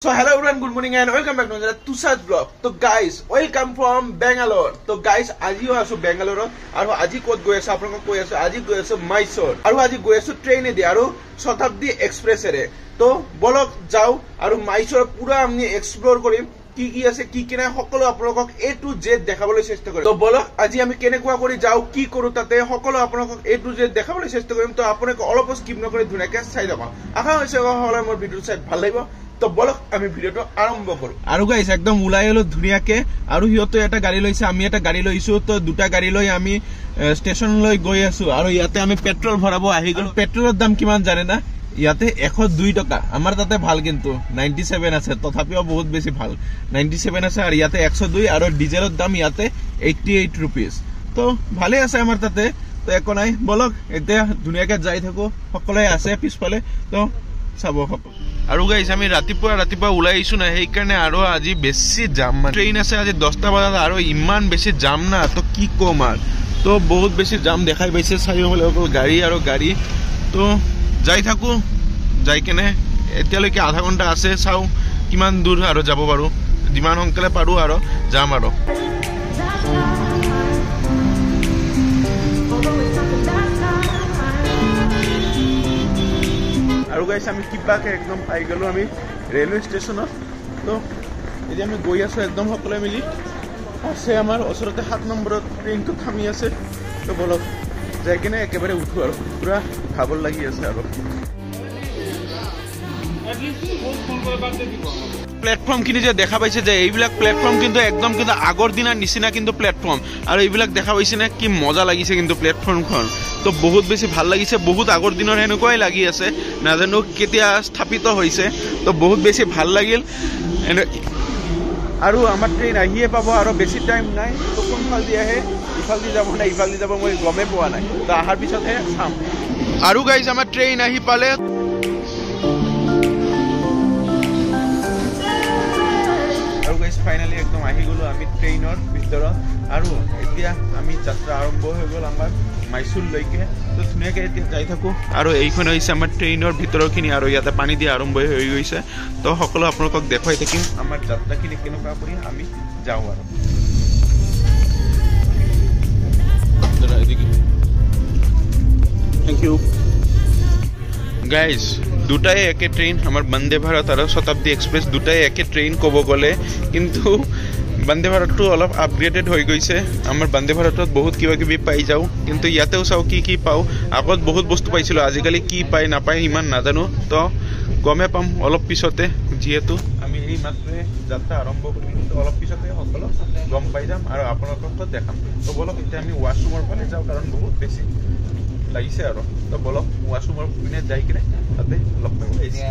So hello everyone, good morning and welcome back to another Tushar vlog. So guys, welcome from Bangalore. So guys, আজিও আছো বেঙ্গালোৰত আৰু আজি ক'ত গৈ আছো আপোনাক কৈ আছো আজি গৈ আছো মাইসোৰ আৰু আজি গৈ আছো ট্ৰেইনে দি আৰু শতাব্দী এক্সপ্ৰেছেৰে তো বলক যাও আৰু মাইসোৰ পুৰা আমি এক্সপ্লোৰ কৰিম কি আছে কি নাই সকলো আপোনাক A to Z দেখাবলৈ চেষ্টা কৰিম তো বলক আজি আমি কেনেকুৱা কৰি যাও কি কৰো তাতে সকলো আপোনাক A to Z দেখাবলৈ চেষ্টা কৰিম তো আপোনাক অলপ স্কিপ নকৰি ধুনীয়াকৈ চাই যাব আশা হৈছে হলে মোৰ ভিডিও চাই ভাল লাগিব তো বলক আমি ভিডিওটো আৰম্ভ কৰো আৰু গাইস একদম উলাই হলো ধুনিয়াকে আৰু হিয়তো এটা গাড়ী লৈছে আমি এটা গাড়ী লৈছো তো দুটা গাড়ী লৈ আমি ষ্টেচন লৈ গৈ আছো আৰু ইয়াতে আমি পেট্ৰল ভৰাব আহি গল পেট্ৰলৰ দাম কিমান জানে না ইয়াতে 102 টাকা আমাৰ তাতে ভাল কিন্তু 97 আছে তথাপিও বহুত বেছি ভাল 97 আছে আৰু ইয়াতে 102 আৰু ডিজেলৰ দাম ইয়াতে 88 रुपीस তো ভালে আছে আমাৰ তাতে তো একো নাই বলক এতিয়া ধুনিয়াকে যাই থাকো সকলে আছে পিছফালে তো চাব সকলো আৰু গাইস আমি ৰাতিপুৱা উলাই আইছো না সেই কাৰণে আৰু আজি বেছি জাম ট্ৰেইন আছে আজি 10টা বজাত আৰু ইমান বেছি জাম না তো কি কম আৰ তো বহুত বেছি জাম দেখাই পাইছে চাৰিওফালে অকল গাড়ী আৰু গাড়ী তো যাই থাকো যাই কেনে এতিয়ালৈকে আধা ঘণ্টা আছে চাও কিমান দূৰ আৰু যাব পাৰো যিমান সোনকালে পাৰো আৰু যাম আৰু গাইস আমি কিবাকে একদম পাই গলো আমি ৰেলৱে ষ্টেচনত তো এতিয়া আমি গৈ আছো একদম সকলে মিলি আছে আমাৰ ওচৰতে 7 নম্বৰত ট্ৰেইনটো থামি আছে তো বলক যাই কেনে একেবাৰে উঠো আৰু পুৰা ভাগৰ লাগি আছে আৰু প্ল্যাটফৰ্ম কিনে যে দেখা পাইছে যে এইবিলাক প্ল্যাটফৰ্ম কিন্তু একদম কিন্তু আগৰ দিনৰ নিচিনা কিন্তু প্ল্যাটফৰ্ম আৰু এইবিলাক দেখা পাইছে না কি মজা লাগিছে কিন্তু প্ল্যাটফৰ্মখন তো বহুত বেছি ভাল লাগিছে বহুত আগৰ দিনৰ এনেকুৱাই লাগি আছে নাজানো কেতিয়া স্থাপিত হৈছে তো বহুত বেছি ভাল লাগিল আৰু আমাৰ ট্ৰেইন আহিয়ে পাব আৰু বেছি টাইম নাই তো কোনফাল দি আহে ইফাল দি যাব না ইফাল দি যাব মই গমে পোৱা নাই তো আহাৰ পিছতহে চাম আৰু গাইস আমাৰ ট্ৰেইন আহি পালে ফাইনালি একদম আহি গলো আমি ট্ৰেইনৰ ভিতৰত আৰু এতিয়া আমি যাত্ৰা আৰম্ভ হৈ গল আমাৰ মাইসোৰ লৈকে তো ধুনীয়াকৈ এতিয়া যাই থাকো আৰু এইখন হৈছে আমাৰ ট্ৰেইনৰ ভিতৰখিনি আৰু ইয়াতে পানী দিয়া আৰম্ভ হৈ গৈছে তো সকলো আপোনালোকক দেখুৱাই থাকিম আমাৰ যাত্ৰাখিনি কেনেকুৱা কৰি আমি যাওঁ আৰু থ্যাংক ইউ গাইজ দুটাই একে ট্রেন আমার বন্দে ভারত আর শতাব্দী এক্সপ্রেস দুটাই একে ট্রেন কব গলে কিন্তু বন্দে ভারতটো অলপ আপগ্রেডেড হৈ গৈছে আমার বন্দে ভারতত বহুত কিবা কিবি পাই যাও কিন্তু ইয়াতেও চাও কি পাও আগত বহুত বস্তু পাইছিল আজিকালি কি পাই না পাই ইমান নাজানো তো গমে পাম অলপ পিছতে যেহেতু আমি এই মাত্র যাত্রা আরম্ভ কৰিম অলপ পিছতে সকলো গম পাই যাম আৰু আপোনালোকক দেখাম তো বলক এতিয়া আমি ওয়াশৰুমৰ ফালে যাও কাৰণ বহুত বেছি লাগিছে আৰু তো বলক ওয়াশৰুমৰ পিনে যাই কিনে তাতে লগ পাম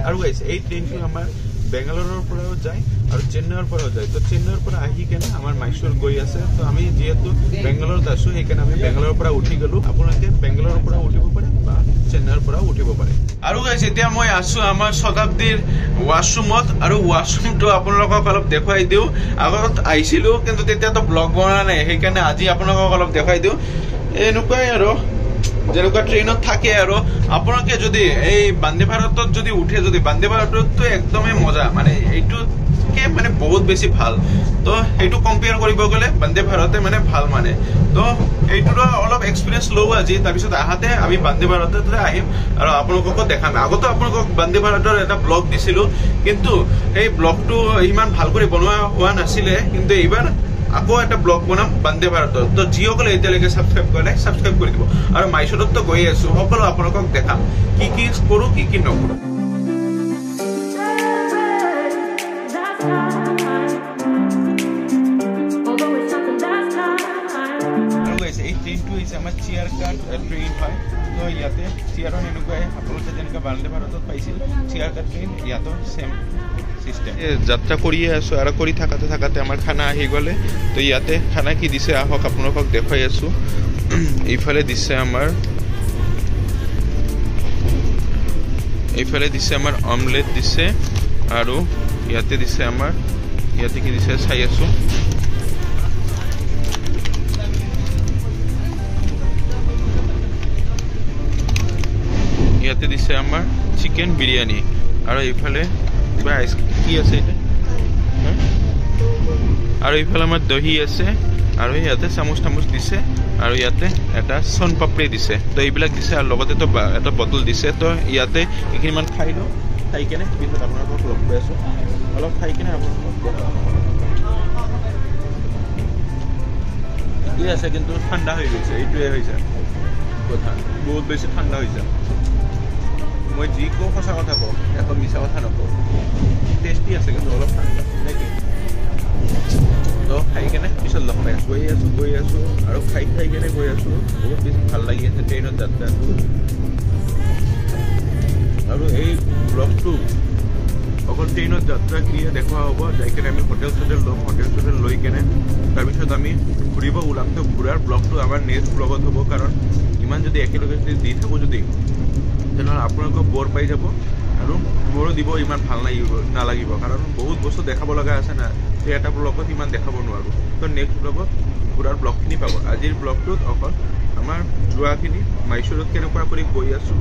আৰু গাইস এই ট্ৰেইনটো আমাৰ বেঙ্গালুৰুৰ পৰাও যায় আৰু চেন্নাইৰ পৰাও যায় তো চেন্নাইৰ পৰা আহি কেনে আমাৰ মাইসোৰ গৈ আছে তো আমি যেহেতু বেঙ্গালুৰুত আছো সেইকাৰণে আমি বেঙ্গালুৰুৰ পৰা উঠি গলো আপোনালোকে বেঙ্গালুৰুৰ পৰা উঠিব পাৰে বা চেন্নাইৰ পৰা উঠিব পাৰে আৰু গাইস এতিয়া মই আছো আমাৰ শতাব্দীৰ ওয়াশৰুমত আৰু ওয়াশৰুমটো আপোনালোকক অলপ দেখুৱাই দিও আগত আহিছিলো কিন্তু তেতিয়াতো ব্লগ বনা নাই সেইকাৰণে আজি আপোনালোকক অলপ দেখুৱাই দিও এনেকুৱাই আৰু যেনেকুৱা ট্ৰেইনত থাকে আৰু আপোনালোকে যদি এই বন্দে ভাৰতত যদি উঠে যদি বন্দে ভাৰতটো একদমই মজা মানে এইটোকে মানে বহুত বেছি ভাল তো এইটো কম্পেয়াৰ কৰিব গলে বন্দে ভাৰতে মানে ভাল মানে তো এইটোৰ অলপ এক্সপেৰিয়েন্স লও আজি তাৰপিছত আহাতে আমি বন্দে ভাৰততে আহিম আৰু আপোনালোকক দেখাম আগতে আপোনালোকক বন্দে ভাৰতৰ এটা ব্লগ দিছিলো কিন্তু এই ব্লগটো ইমান ভাল কৰি বনোৱা হোৱা নাছিলে কিন্তু এইবাৰ আকৌ এটা ব্লগ বনাম বন্দে ভাৰতৰ তো যিসকলে এতিয়ালৈকে সাবস্ক্ৰাইব কৰে সাবস্ক্ৰাইব কৰি দিব আৰু মাইসোৰত তো গৈ আছো সকলো আপোনালোকক দেখাম কি কৰো কি নকৰো আৰু গাইস এই ট্ৰেইনটো হৈছে আমাৰ চেয়াৰ কাৰ ট্ৰেইন হয় তো ইয়াতে চেয়াৰৰ এনেকুৱাই আপোনালোকে যেনেকৈ বন্দে ভাৰতত পাইছিল চেয়াৰ কাৰ ট্ৰেইন ইয়াতো সেম যাত্ৰা কৰিয়ে আছো আৰু কৰি থাকাতে আমাৰ খানা আহি গলে তো ইয়াতে খানা কি দিছে আহক আপোনালোকক দেখাই আছো এইফালে দিছে আমাৰ অমলেট দিছে আৰু ইয়াতে দিছে আমাৰ ইয়াতে কি দিছে চাই আছো ইয়াতে দিছে আমাৰ চিকেন বিৰিয়ানী আৰু এইফালে কিবা কি আছে এটা আৰু এইফালে আমাৰ দহি আছে আৰু ইয়াতে চামুচ তামুচ দিছে আৰু ইয়াতে এটা সোন পাপৰি দিছে তো এইবিলাক দিছে আৰু লগতে তো এটা বটল দিছে তো ইয়াতে এইখিনিমান খাই লওঁ খাই কেনে পিছত আপোনালোকক লগ পাই আছোঁ অলপ খাই কেনে আপোনালোকক ঠিকেই আছে কিন্তু ঠাণ্ডা হৈ গৈছে এইটোৱে হৈছে কথা বহুত বেছি ঠাণ্ডা হৈছে মই যি কওঁ সঁচা কথা কওঁ একো মিছা কথা নকওঁ টেষ্টি আছে কিন্তু অলপ ঠাণ্ডা নেকি তো খাই কেনে পিছত লগ পাই গৈ আছোঁ আৰু খাই কেনে গৈ আছোঁ বহুত বেছি ভাল লাগি আছে ট্ৰেইনত যাত্ৰাটো আৰু এই ব্লগটো অকল ট্ৰেইনত যাত্ৰা ক্ৰিয়া দেখুওৱা হ'ব যাই কেনে আমি হোটেল চোটেল ল'ম হোটেল চোটেল লৈ কেনে তাৰপিছত আমি ঘূৰিব ওলাম তো ঘূৰাৰ ব্লগটো আমাৰ নেক্সট ব্লগত হ'ব কাৰণ ইমান যদি একেলগে যদি দি থাকোঁ যদি তেনেহ'লে আপোনালোকক বৰ পাই যাব আৰু মোৰো দিব ইমান ভাল নালাগিব কাৰণ বহুত বস্তু দেখাব লগা আছে না সেই এটা ব্লগত ইমান দেখাব নোৱাৰোঁ তো নেক্সট ব্লগত ঘূৰাৰ ব্লগখিনি পাব আজিৰ ব্লগটোত অকল আমাৰ যোৱাখিনি মাইচুৰত কেনেকুৱা কৰি গৈ আছোঁ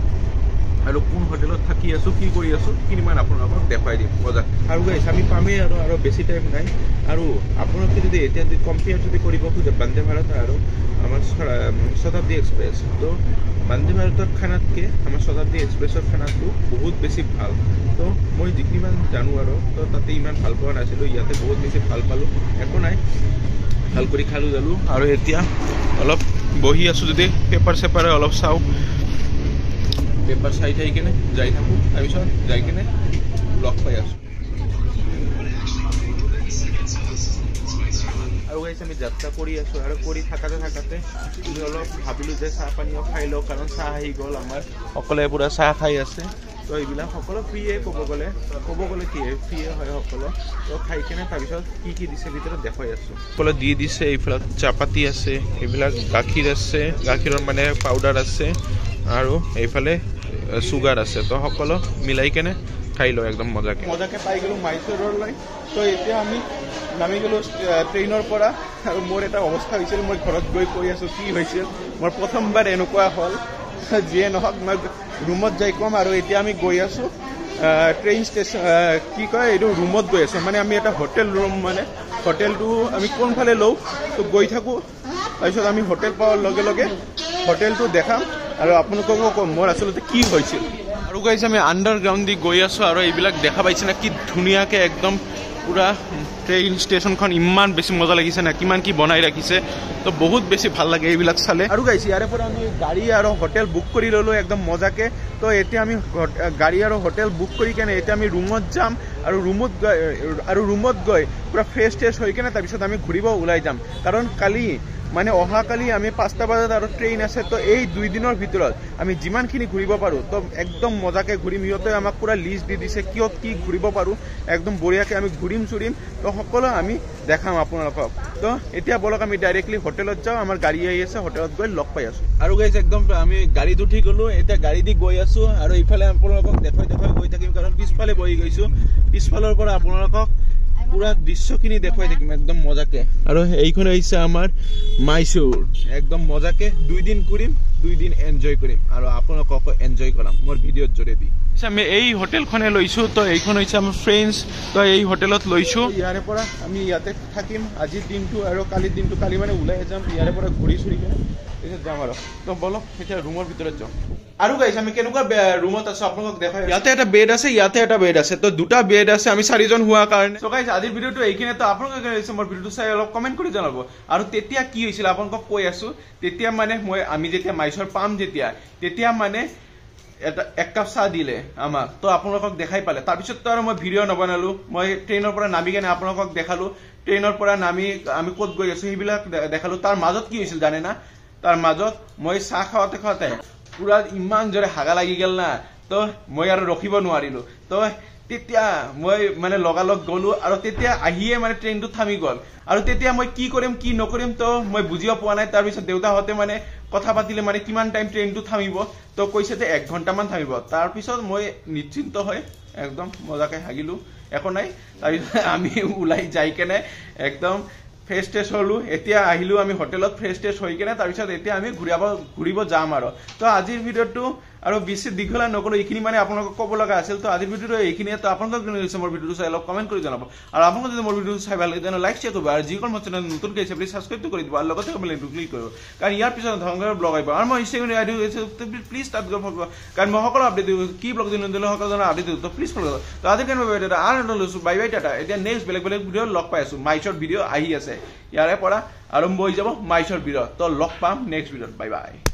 আৰু কোন হোটেলত থাকি আছোঁ কি কৰি আছোঁ কিমান আপোনালোকক দেখুৱাই দিম মজা আৰু গাইছ আমি পামেই আৰু বেছি টাইম নাই আৰু আপোনালোকে যদি এতিয়া যদি কম্পেয়াৰ যদি কৰিব খোজে বন্দে ভাৰত আৰু আমাৰ শতাব্দী এক্সপ্ৰেছ তো বন্দে ভাৰতৰ খানাতকৈ আমাৰ শতাব্দী এক্সপ্ৰেছৰ খানাটো বহুত বেছি ভাল তো মই যিখিনিমান জানো আৰু তো তাতে ইমান ভাল পোৱা নাছিলোঁ ইয়াতে বহুত বেছি ভাল পালোঁ একো নাই ভাল কৰি খালোঁ জালোঁ আৰু এতিয়া অলপ বহি আছোঁ যদি পেপাৰ চেপাৰে অলপ চাওঁ পেপাৰ চাই কেনে যাই থাকোঁ তাৰপিছত যাই কেনে লগ পাই আছোঁ আৰু গাইছ আমি যাত্ৰা কৰি আছোঁ আৰু কৰি থাকাতে আমি অলপ ভাবিলোঁ যে চাহ পানীও খাই লওঁ কাৰণ চাহ আহি গ'ল আমাৰ সকলোৱে পূৰা চাহ খাই আছে তো এইবিলাক সকলো ফ্ৰীয়ে ক'ব গ'লে কি ফ্ৰীয়ে হয় সকলো তো খাই কেনে তাৰপিছত কি দিছে ভিতৰত দেখুৱাই আছোঁ সকলো দি দিছে এইফালে চাহপাতি আছে এইবিলাক গাখীৰ আছে গাখীৰৰ মানে পাউডাৰ আছে আৰু এইফালে চুগাৰ আছে তো সকলো মিলাই কেনে খাই লওঁ একদম মজাকে পাই গ'লোঁ মাইচুৰলৈ তো এতিয়া আমি নামি গ'লোঁ ট্ৰেইনৰ পৰা আৰু মোৰ এটা অৱস্থা হৈছিল মই ঘৰত গৈ কৈ আছোঁ কি হৈছিল মোৰ প্ৰথমবাৰ এনেকুৱা হ'ল যিয়ে নহওক মই ৰুমত যাই ক'ম আৰু এতিয়া আমি গৈ আছোঁ ট্ৰেইন ষ্টেচন কি কয় এইটো ৰুমত গৈ আছোঁ মানে আমি এটা হোটেল ৰুম মানে হোটেলটো আমি কোনফালে লওঁ তো গৈ থাকোঁ তাৰপিছত আমি হোটেল পোৱাৰ লগে লগে হোটেলটো দেখাম আৰু আপোনালোককো ক'ম মোৰ আচলতে কি হৈছিল আৰু গাইছ আমি আণ্ডাৰগ্ৰাউণ্ড দি গৈ আছোঁ আৰু এইবিলাক দেখা পাইছে না কি ধুনীয়াকৈ একদম পুৰা ট্ৰেইন ষ্টেচনখন ইমান বেছি মজা লাগিছে না কিমান কি বনাই ৰাখিছে তো বহুত বেছি ভাল লাগে এইবিলাক চালে আৰু গাইছ ইয়াৰে পৰা আমি গাড়ী আৰু হোটেল বুক কৰি ল'লোঁ একদম মজাকৈ তো এতিয়া আমি গাড়ী আৰু হোটেল বুক কৰি কেনে এতিয়া আমি ৰুমত যাম আৰু ৰুমত গৈ পুৰা ফ্ৰেছ হৈ কেনে তাৰপিছত আমি ঘূৰিব ওলাই যাম কাৰণ কালি মানে অহাকালি আমি 5টা বজাত আৰু ট্ৰেইন আছে তো এই 2 দিনৰ ভিতৰত আমি যিমানখিনি ঘূৰিব পাৰোঁ তো একদম মজাকৈ ঘূৰিম সিহঁতে আমাক পুৰা লিষ্ট দি দিছে কিয় কি ঘূৰিব পাৰোঁ একদম বঢ়িয়াকৈ আমি ঘূৰিম তো সকলো আমি দেখাম আপোনালোকক তো এতিয়া বলক আমি ডাইৰেক্টলি হোটেলত যাওঁ আমাৰ গাড়ী আহি আছে হোটেলত গৈ লগ পাই আছোঁ আৰু গাইছ একদম আমি গাড়ীত উঠি গ'লোঁ এতিয়া গাড়ী দি গৈ আছোঁ আৰু ইফালে আপোনালোকক দেখুৱাই গৈ থাকিম কাৰণ পিছফালে বহি গৈছোঁ পিছফালৰ পৰা আপোনালোকক পুৰা দৃশ্যখিনি দেখুৱাই থাকিম একদম মজাকে আৰু এইখন হৈছে আমাৰ মাইচুৰ একদম মজাকে 2 দিন ঘূৰিম 2 দিন এনজয় কৰিম আৰু আপোনালোকক এনজয় কৰাম মোৰ ভিডিঅ'ৰ জৰিয়তে আমি এই হোটেলখনে লৈছোঁ তো এইখন হৈছে আমাৰ ফ্ৰেণ্ডছ তো এই হোটেলত লৈছোঁ ইয়াৰে পৰা আমি ইয়াতে থাকিম আজিৰ দিনটো আৰু কালিৰ দিনটো কালি মানে ওলাই যাম ইয়াৰে পৰা ঘূৰি চুৰি কেনে পিছত যাম আৰু তো বলক এতিয়া ৰুমৰ ভিতৰত যাওঁ আৰু গাইছ আমি কেনেকুৱা ৰুমত আছোঁ আপোনালোকক দেখাই ইয়াতে এটা বেড আছে ইয়াতে এটা বেড আছে তো 2টা বেড আছে আমি 4জন হোৱাৰ কাৰণে তো গাইছ আজিৰ ভিডিঅ'টো এইখিনি তো আপোনালোকে মোৰ ভিডিঅ'টো চাই অলপ কমেণ্ট কৰি জনাব আৰু তেতিয়া কি হৈছিল আপোনালোকক কৈ আছোঁ তেতিয়া মানে আমি যেতিয়া মাইচুৰ পাম তেতিয়া মানে এক কাপ চাহ দিলে আমাক তো আপোনালোকক দেখাই পালে তাৰপিছত তো আৰু মই ভিডিঅ' নবনালোঁ মই ট্ৰেইনৰ পৰা নামি কেনে আপোনালোকক দেখালোঁ ট্ৰেইনৰ পৰা নামি আমি ক'ত গৈ আছোঁ সেইবিলাক দেখালোঁ তাৰ মাজত কি হৈছিল জানে না তাৰ মাজত মই চাহ খাওঁতে পুৰা ইমান জোৰে হাগা লাগি গ'ল না তো মই আৰু ৰখিব নোৱাৰিলোঁ তো তেতিয়া মই মানে লগালগ গ'লোঁ আৰু তেতিয়া আহিয়ে মানে ট্ৰেইনটো থামি গ'ল আৰু তেতিয়া মই কি কৰিম কি নকৰিম তো মই বুজিব পোৱা নাই তাৰপিছত দেউতাহঁতে মানে কথা পাতিলে মানে কিমান টাইম ট্ৰেইনটো থামিব তো কৈছে যে 1 ঘণ্টামান থামিব তাৰপিছত মই নিশ্চিন্ত হৈ একদম মজাকৈ হাগিলোঁ একো নাই তাৰপিছত আমি ওলাই যাই কেনে একদম ফ্ৰেছ ট্ৰেছ হ'লোঁ এতিয়া আহিলোঁ আমি হোটেলত ফ্ৰেছ ট্ৰেছ হৈ কেনে তাৰপিছত এতিয়া আমি ঘূৰিব যাম আৰু তো আজিৰ ভিডিঅ'টো আৰু বেছি দীঘলীয়া নকৰো এইখিনি মানে আপোনালোকক ক'ব লগা আছিল তো আজিৰ ভিডিঅ'টো এইখিনিয়ে তো আপোনালোকক কেনে লাগিছে মোৰ ভিডিঅ'টো চাই অলপ কমেণ্ট কৰি জনাব আৰু আপোনালোকে যদি মোৰ ভিডিঅ'টো চাই ভাল লাগে তেনে লাইক শ্বেয়াৰ কৰিব আৰু যিকোনো মোৰ চেনেল নতুন গৈছে প্লিজ সাবস্ক্ৰাইব কৰি দিব আৰু লগতে বেলটো ক্লিক কৰিব কাৰণ ইয়াৰ পিছত ধৰণৰ ব্লগ আহিব আৰু মই ইনষ্টাগ্ৰাম আইডি আছে প্লিজ তাত গৈ ফলো কাৰণ মই সকলো আপডেট দিওঁ কি ব্লগ দিন দিলে সকলো আপডেট দিওঁ তো প্লিজ ফলো তো আজিৰ কাৰণে ভিডিঅ'টো আৰু লৈছো বাই বাই টাটা এতিয়া নেক্সট বেলেগ বেলেগ ভিডিঅ' লগ পাই আছো মাই শ্বৰ্ট ভিডিঅ' আহি আছে ইয়াৰে পৰা আৰম্ভ হৈ যাব মাই শ্বৰ্ট ভিডিঅ' তো লগ পাম নেক্সট ভিডিঅ'ত বাই বাই